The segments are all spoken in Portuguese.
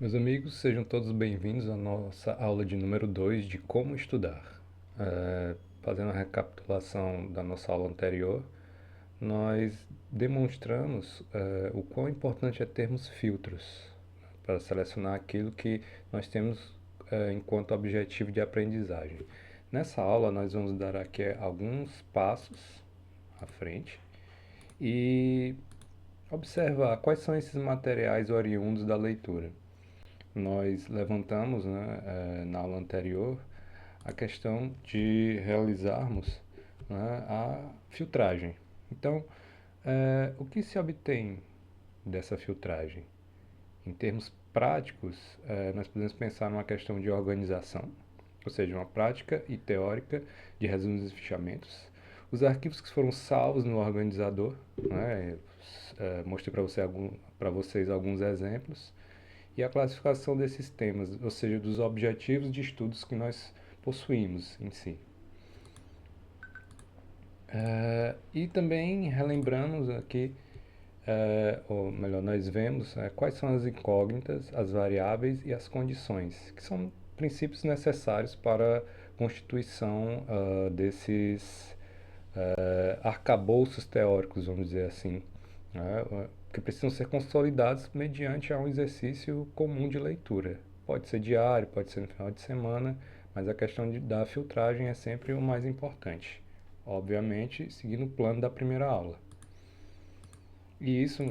Meus amigos, sejam todos bem-vindos à nossa aula de número 2 de como estudar. Fazendo a recapitulação da nossa aula anterior, nós demonstramos o quão importante é termos filtros para selecionar aquilo que nós temos enquanto objetivo de aprendizagem. Nessa aula, nós vamos dar aqui alguns passos à frente e observar quais são esses materiais oriundos da leitura. Nós levantamos, né, na aula anterior, a questão de realizarmos, né, a filtragem. Então, o que se obtém dessa filtragem? Em termos práticos, nós podemos pensar numa questão de organização, ou seja, uma prática e teórica de resumos e fichamentos. Os arquivos que foram salvos no organizador, né, mostrei para vocês alguns exemplos, e a classificação desses temas, ou seja, dos objetivos de estudos que nós possuímos em si. E também relembramos aqui, ou melhor, nós vemos quais são as incógnitas, as variáveis e as condições, que são princípios necessários para a constituição desses arcabouços teóricos, vamos dizer assim, né, que precisam ser consolidados mediante um exercício comum de leitura. Pode ser diário, pode ser no final de semana, mas a questão da filtragem é sempre o mais importante. Obviamente, seguindo o plano da primeira aula. E isso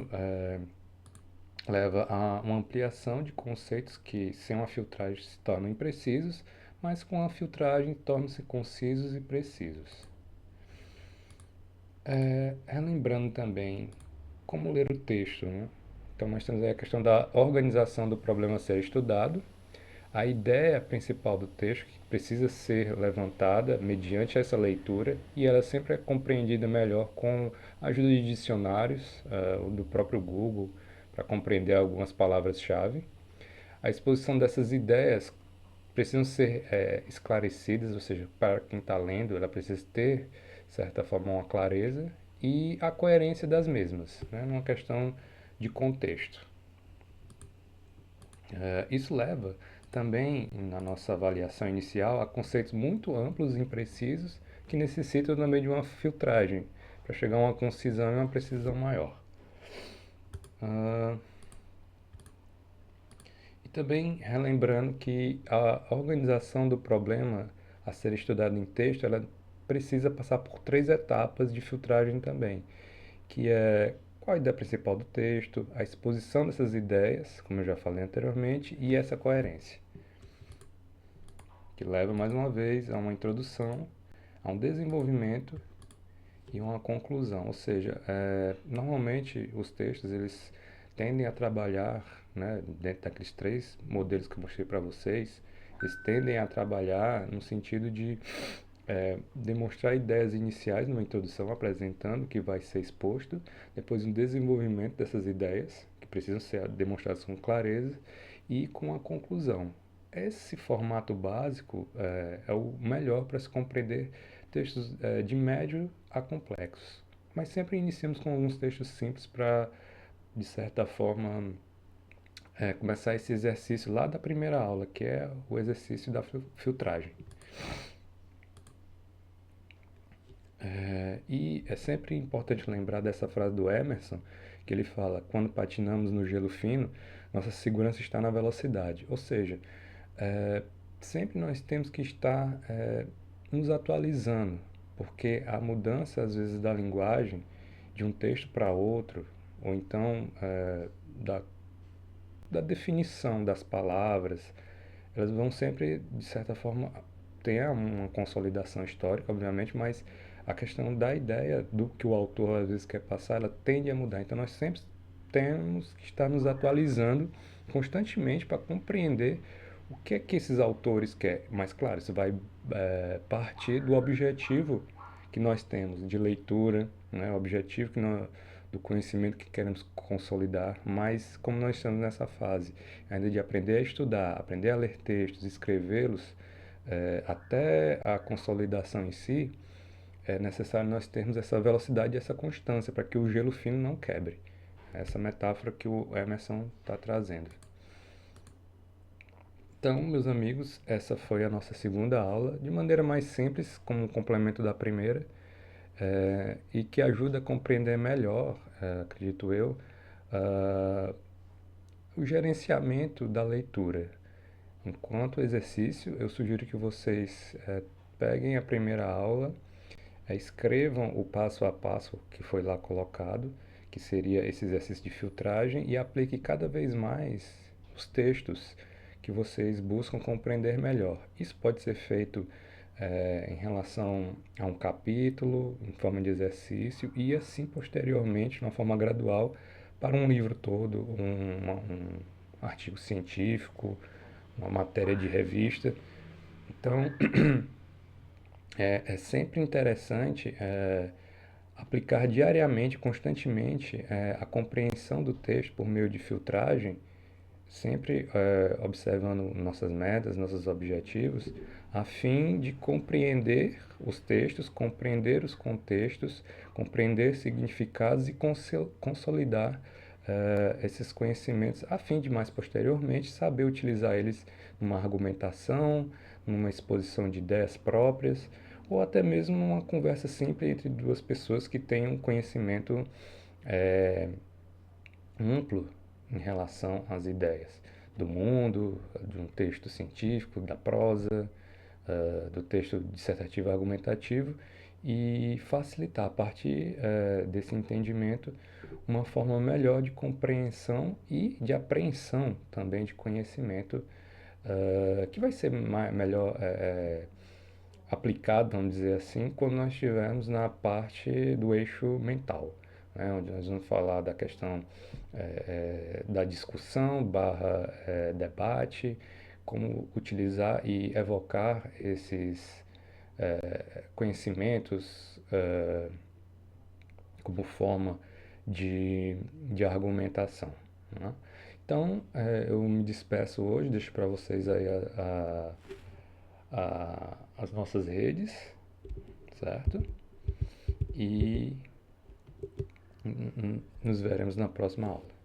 leva a uma ampliação de conceitos que, sem uma filtragem, se tornam imprecisos, mas com a filtragem tornam-se concisos e precisos. Relembrando também como ler o texto, né? Então nós temos aí a questão da organização do problema a ser estudado, a ideia principal do texto que precisa ser levantada mediante essa leitura e ela sempre é compreendida melhor com a ajuda de dicionários do próprio Google para compreender algumas palavras-chave. A exposição dessas ideias precisam ser esclarecidas, ou seja, para quem está lendo, ela precisa ter, de certa forma, uma clareza e a coerência das mesmas, né, numa questão de contexto. Isso leva também, na nossa avaliação inicial, a conceitos muito amplos e imprecisos que necessitam também de uma filtragem para chegar a uma concisão e uma precisão maior. E também relembrando que a organização do problema a ser estudado em texto, ela precisa passar por três etapas de filtragem também, que é qual a ideia principal do texto, a exposição dessas ideias, como eu já falei anteriormente, e essa coerência, que leva mais uma vez a uma introdução, a um desenvolvimento e uma conclusão. Ou seja, normalmente os textos eles tendem a trabalhar, né, dentro daqueles três modelos que eu mostrei para vocês, eles tendem a trabalhar no sentido de demonstrar ideias iniciais numa introdução apresentando o que vai ser exposto, depois um desenvolvimento dessas ideias que precisam ser demonstradas com clareza e com a conclusão. Esse formato básico é o melhor para se compreender textos de médio a complexos, mas sempre iniciamos com alguns textos simples para, de certa forma, começar esse exercício lá da primeira aula, que é o exercício da filtragem. E é sempre importante lembrar dessa frase do Emerson, que ele fala: quando patinamos no gelo fino, nossa segurança está na velocidade. Ou seja, sempre nós temos que estar nos atualizando, porque a mudança, às vezes, da linguagem de um texto para outro, ou então da, da definição das palavras, elas vão sempre, de certa forma, ter uma consolidação histórica, obviamente, mas a questão da ideia do que o autor às vezes quer passar, ela tende a mudar. Então nós sempre temos que estar nos atualizando constantemente para compreender o que é que esses autores querem. Mas claro, isso vai partir do objetivo que nós temos de leitura, né? O objetivo do conhecimento que queremos consolidar, mas como nós estamos nessa fase ainda de aprender a estudar, aprender a ler textos, escrevê-los, até a consolidação em si, é necessário nós termos essa velocidade e essa constância para que o gelo fino não quebre. Essa metáfora que o Emerson está trazendo. Então, meus amigos, essa foi a nossa segunda aula, de maneira mais simples, como um complemento da primeira, e que ajuda a compreender melhor, acredito eu, ah, o gerenciamento da leitura. Enquanto exercício, eu sugiro que vocês peguem a primeira aula, escrevam o passo a passo que foi lá colocado, que seria esse exercício de filtragem, e aplique cada vez mais os textos que vocês buscam compreender melhor. Isso pode ser feito em relação a um capítulo, em forma de exercício, e assim posteriormente, de uma forma gradual, para um livro todo, um artigo científico, uma matéria de revista. Então, é sempre interessante aplicar diariamente, constantemente, a compreensão do texto por meio de filtragem, sempre observando nossas metas, nossos objetivos, a fim de compreender os textos, compreender os contextos, compreender significados e consolidar esses conhecimentos, a fim de mais posteriormente saber utilizar eles numa argumentação, numa exposição de ideias próprias, ou até mesmo numa conversa simples entre duas pessoas que tenham conhecimento é, amplo em relação às ideias do mundo, de um texto científico, da prosa, do texto dissertativo argumentativo, e facilitar a partir desse entendimento uma forma melhor de compreensão e de apreensão também de conhecimento, que vai ser melhor aplicado, vamos dizer assim, quando nós estivermos na parte do eixo mental, né, onde nós vamos falar da questão da discussão barra debate, como utilizar e evocar esses conhecimentos como forma de argumentação. Né? Então, eu me despeço hoje, deixo para vocês aí as nossas redes, certo? E nos veremos na próxima aula.